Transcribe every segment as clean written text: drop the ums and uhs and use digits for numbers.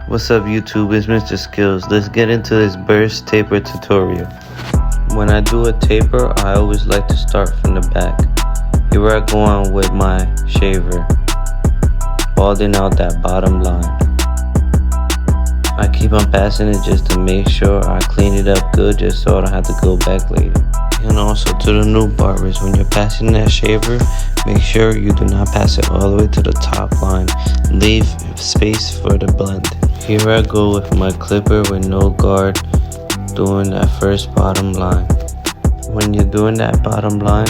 What's up YouTube, it's Mr.Skills. Let's get into this burst taper tutorial. When I do a taper, I always like to start from the back. Here I go on with my shaver, balding out that bottom line. I keep on passing it just to make sure I clean it up good, just so I don't have to go back later. And also to the new barbers, when you're passing that shaver, make sure you do not pass it all the way to the top line. Leave space for the blend. Here I go with my clipper with no guard, doing that first bottom line. When you're doing that bottom line,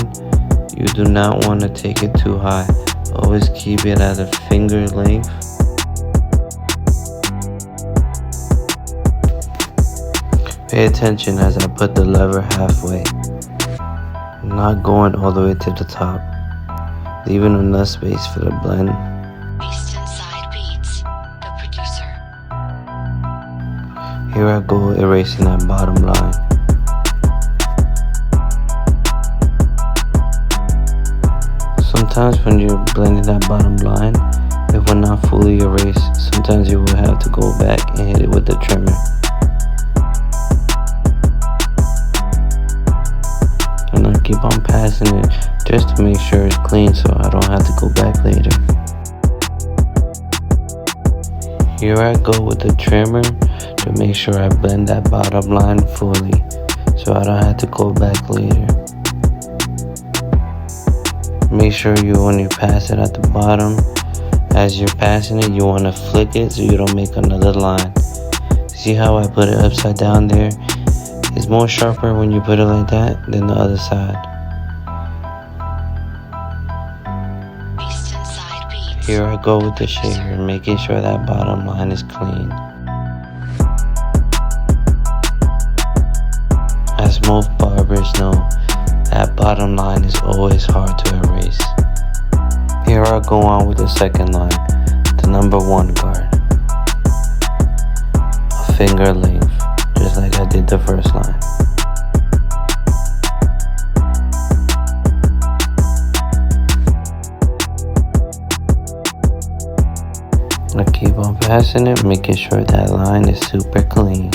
you do not want to take it too high. Always keep it at a finger length. Pay attention as I put the lever halfway. I'm not going all the way to the top, leaving enough space for the blend. Here I go erasing that bottom line. Sometimes when you're blending that bottom line, if we're not fully erased, sometimes you will have to go back and hit it with the trimmer. And I keep on passing it just to make sure it's clean so I don't have to go back later. Here I go with the trimmer to make sure I blend that bottom line fully so I don't have to go back later. Make sure when you pass it at the bottom, as you're passing it, you want to flick it so you don't make another line. See how I put it upside down there? It's more sharper when you put it like that than the other side. Here I go with the shaver, making sure that bottom line is clean. As most barbers know, that bottom line is always hard to erase. Here I go on with the second line, the number 1 guard. A finger length, just like I did the first line. I keep on passing it, making sure that line is super clean.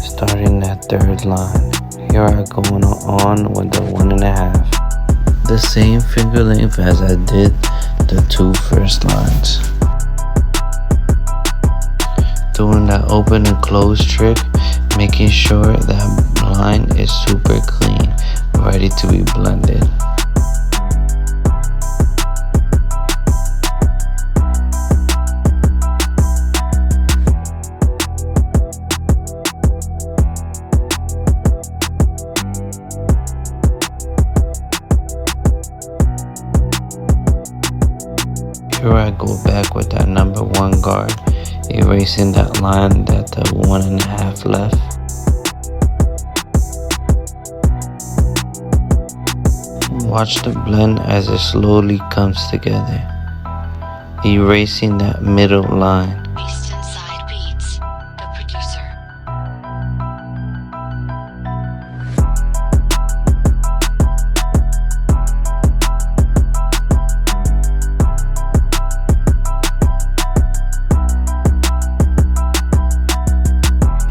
Starting that third line, here I go on with the 1.5. The same finger length as I did the 2 first lines. Doing that open and close trick, making sure that line is super clean, ready to be blended. Here I go back with that number 1 guard, erasing that line that the 1.5 left. Watch the blend as it slowly comes together, erasing that middle line.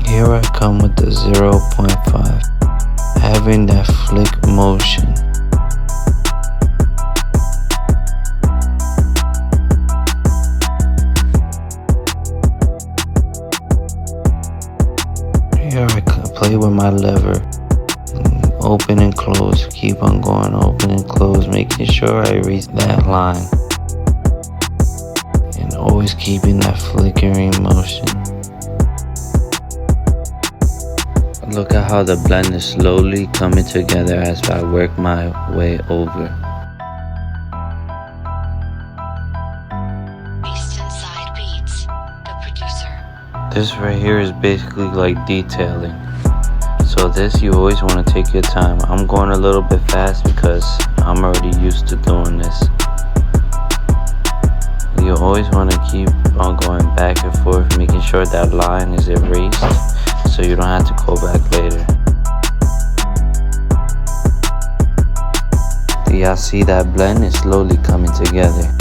Here I come with the 0.5, having that flick motion. Here I play with my lever, open and close, keep on going open and close, making sure I erase that line. And always keeping that flickering motion. Look at how the blend is slowly coming together as I work my way over. This right here is basically like detailing. So this, you always want to take your time. I'm going a little bit fast because I'm already used to doing this. You always want to keep on going back and forth, making sure that line is erased so you don't have to go back later. y'all see that blend is slowly coming together.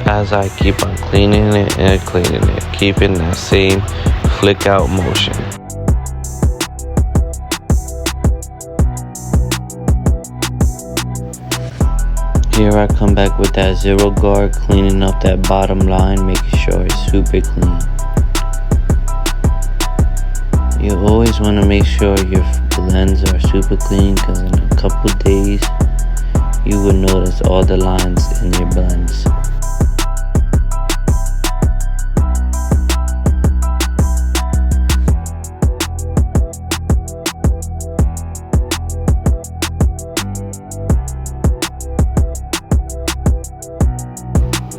As I keep on cleaning it and cleaning it, keeping that same flick out motion. Here I come back with that zero guard, cleaning up that bottom line, making sure it's super clean. You always want to make sure your blends are super clean, because in a couple days you will notice all the lines in your blends.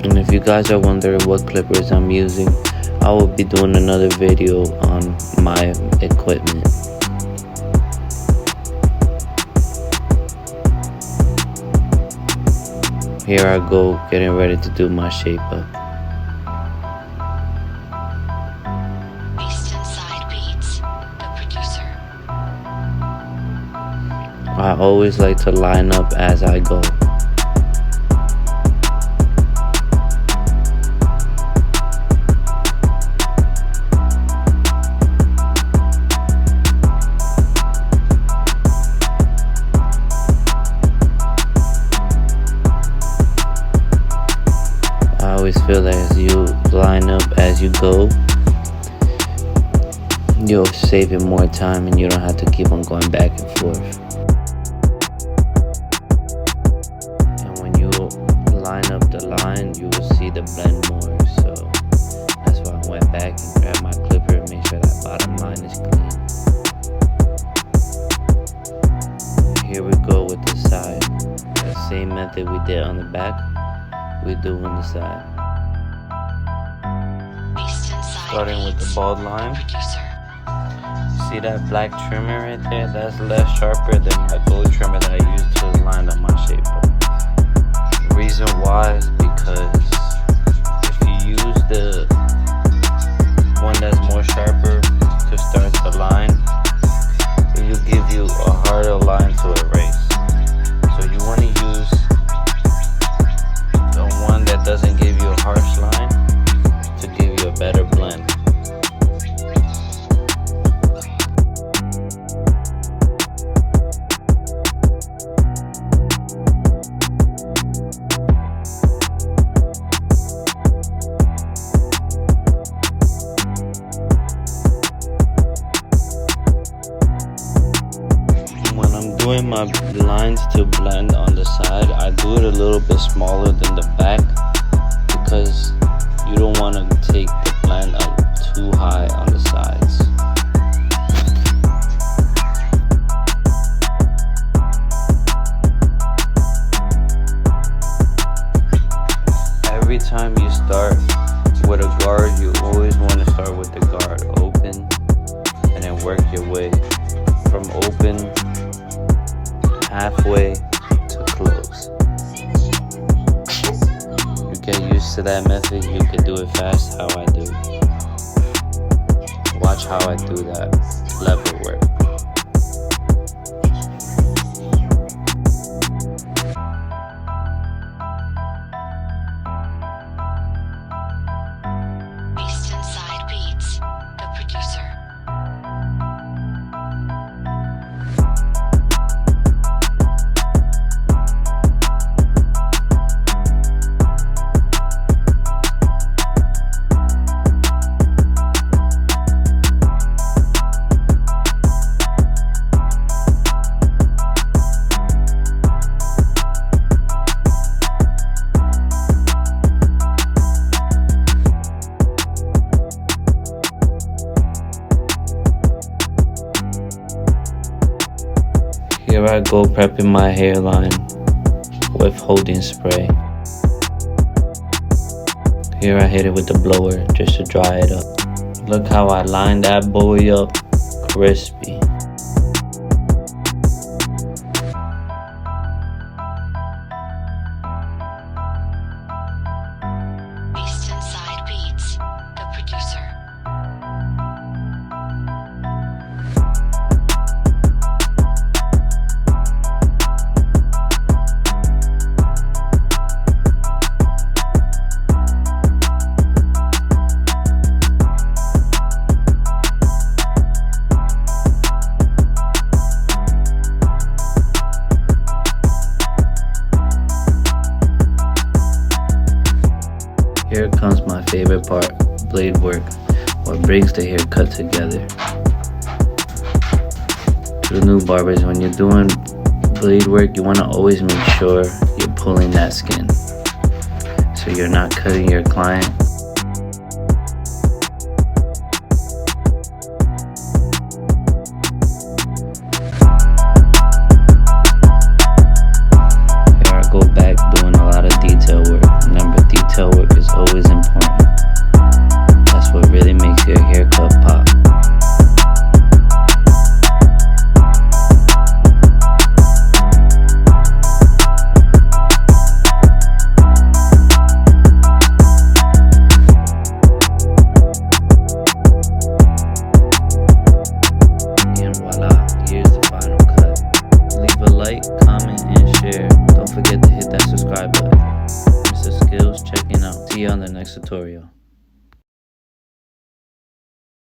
And if you guys are wondering what clippers I'm using, I will be doing another video on my equipment. Here I go, getting ready to do my shape up. I always like to line up as I go. I always feel that as you line up as you go, you're saving more time and you don't have to keep on going back and forth. And when you line up the line, you will see the blend more. So that's why I went back and grabbed my clipper and make sure that bottom line is clean. Here we go with the side. The same method we did on the back, we do on the side. Starting with the bald line. See that black trimmer right there? That's less sharper than my gold trimmer that I used to line up my shape up. The reason why is because if you use the one that's more sharper to start the line, it will give you a harder line to erase. So you want to use the one that doesn't give you a harsh line to give you a better blend. When I'm doing my lines to blend on the side, I do it a little bit smaller than the back, because you don't want to take the blend up too high on the sides. Every time you start with a guard, you always want to start with the guard open and then work your way from open halfway to close. You get used to that method, you can do it fast how I do. Watch how I do that level work. Here I go prepping my hairline with holding spray. Here I hit it with the blower just to dry it up. Look how I lined that boy up, crispy. here comes my favorite part, blade work, what brings the haircut together. To the new barbers, when you're doing blade work, you want to always make sure you're pulling that skin, so you're not cutting your client. Go back doing a lot of detail work. Remember, detail work is always important. That's what really makes your haircut pop. And voila, here's the final cut. Leave a like, comment, and share. Don't forget to hit that subscribe button. Mr. Skills checking out. See you on the next tutorial.